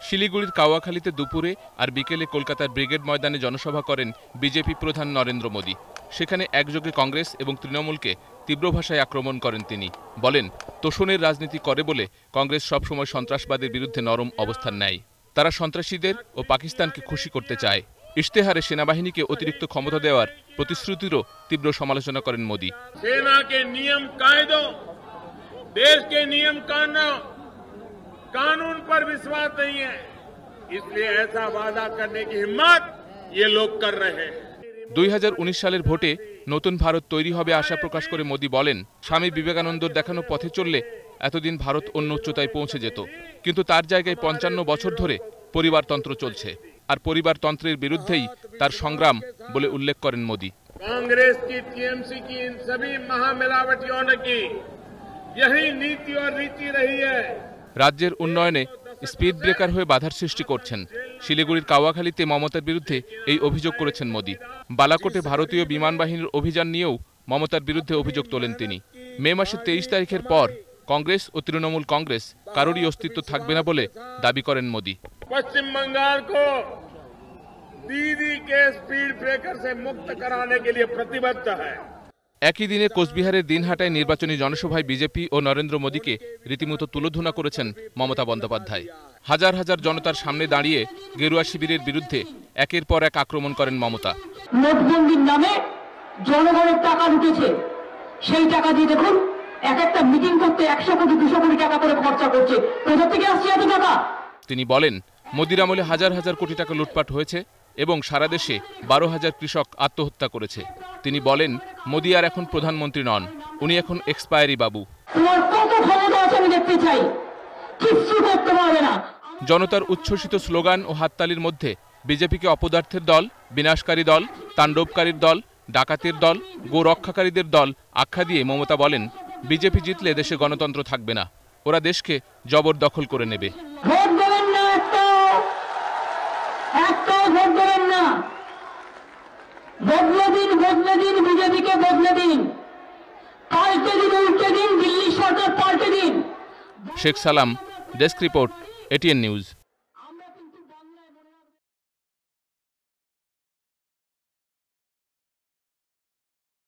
শিলিগুড়ির কাওয়াখালীতে দুপুরে আর বিকেলে কলকাতার ব্রিগেড ময়দানে জনসভা করেন বিজেপি প্রধান নরেন্দ্র মোদী। সেখানে একযোগে কংগ্রেস এবং তৃণমূলকে তীব্র ভাষায় আক্রমণ করেন তিনি। বলেন, তোষণের রাজনীতি করে বলে কংগ্রেস সবসময় সন্ত্রাসবাদের বিরুদ্ধে নরম অবস্থান নেয়। তারা সন্ত্রাসীদের ও পাকিস্তানকে খুশি করতে চায়। ইশতেহারে সেনাবাহিনীকে অতিরিক্ত ক্ষমতা দেওয়ার প্রতিশ্রুতিরও তীব্র সমালোচনা করেন মোদী। সেনাকে নিয়ম কায়দো, দেশকে নিয়ম कानून पर विश्वास नहीं है, इसलिए ऐसा वादा करने की हिम्मत ये लोग कर रहे हैं। 2019 সালের ভোটে নতুন ভারত তৈরি হবে আশা প্রকাশ করে মোদী বলেন, স্বামী বিবেকানন্দর দেখানো পথে চললে এতদিন ভারত অন্য উচ্চতায় পৌঁছে যেত, কিন্তু তার জায়গায় 55 বছর ধরে পরিবারতন্ত্র চলছে, আর পরিবারতন্ত্রের বিরুদ্ধেই তার সংগ্রাম বলে উল্লেখ করেন মোদী। कांग्रेस की, टीएमसी की, इन सभी महामिलावटियों की यही नीति और रीति रही है। রাজ্যের উন্নয়নে স্পিড ব্রেকার হয়ে বাধার সৃষ্টি করছেন। শিলিগুড়ির কাওয়াখালীতে মমতার বিরুদ্ধে এই অভিযোগ করেছেন মোদী। বালাকোটে ভারতীয় বিমান বাহিনীর অভিযান নিয়েও মমতার বিরুদ্ধে অভিযোগ তোলেন তিনি। মে মাসের 23 তারিখের পর কংগ্রেস ও তৃণমূল কংগ্রেস কারোরই অস্তিত্ব থাকবে না বলে দাবি করেন মোদী। पश्चिम बंगाल को दीदी के स्पीड ब्रेकर से मुक्त कराने के लिए प्रतिबद्ध है। একই দিনে কোচবিহারের দিনহাটায় নির্বাচনী জনসভায় বিজেপি ও নরেন্দ্র মোদীকে রীতিমতো তুলোধনা করেছেন মমতা বন্দ্যোপাধ্যায়। হাজার হাজার জনতার সামনে দাঁড়িয়ে গেরুয়া শিবিরের বিরুদ্ধে একের পর এক আক্রমণ করেন মমতা। নোটবন্দির নামে জনগণের টাকা লুটেছে, সেই টাকা দিয়ে দেখুন এক একটা মিটিং করতে 100 কোটি 200 কোটি টাকা করে খরচা করছে। কোথা থেকে আসছে এত টাকা? তিনি বলেন, মোদীর আমলে হাজার হাজার কোটি টাকা লুটপাট হয়েছে এবং সারা দেশে 12,000 কৃষক আত্মহত্যা করেছে। তিনি বলেন, মোদী আর এখন প্রধানমন্ত্রী নন, উনি এখন এক্সপায়ারি বাবু। জনতার উচ্ছ্বসিত স্লোগান ও হাততালির মধ্যে বিজেপিকে অপদার্থের দল, বিনাশকারী দল, তাণ্ডবকারীর দল, ডাকাতের দল, গো রক্ষাকারীদের দল আখ্যা দিয়ে মমতা বলেন, বিজেপি জিতলে দেশে গণতন্ত্র থাকবে না, ওরা দেশকে জবরদখল করে নেবে। বদলে দিন বিজেপিকে, বদলে দিন, পাল্টে দিন, উল্টে দিন, দিল্লি সরকার পাল্টে দিন। শেখ সালাম, ডেস্ক রিপোর্ট, ATN নিউজ।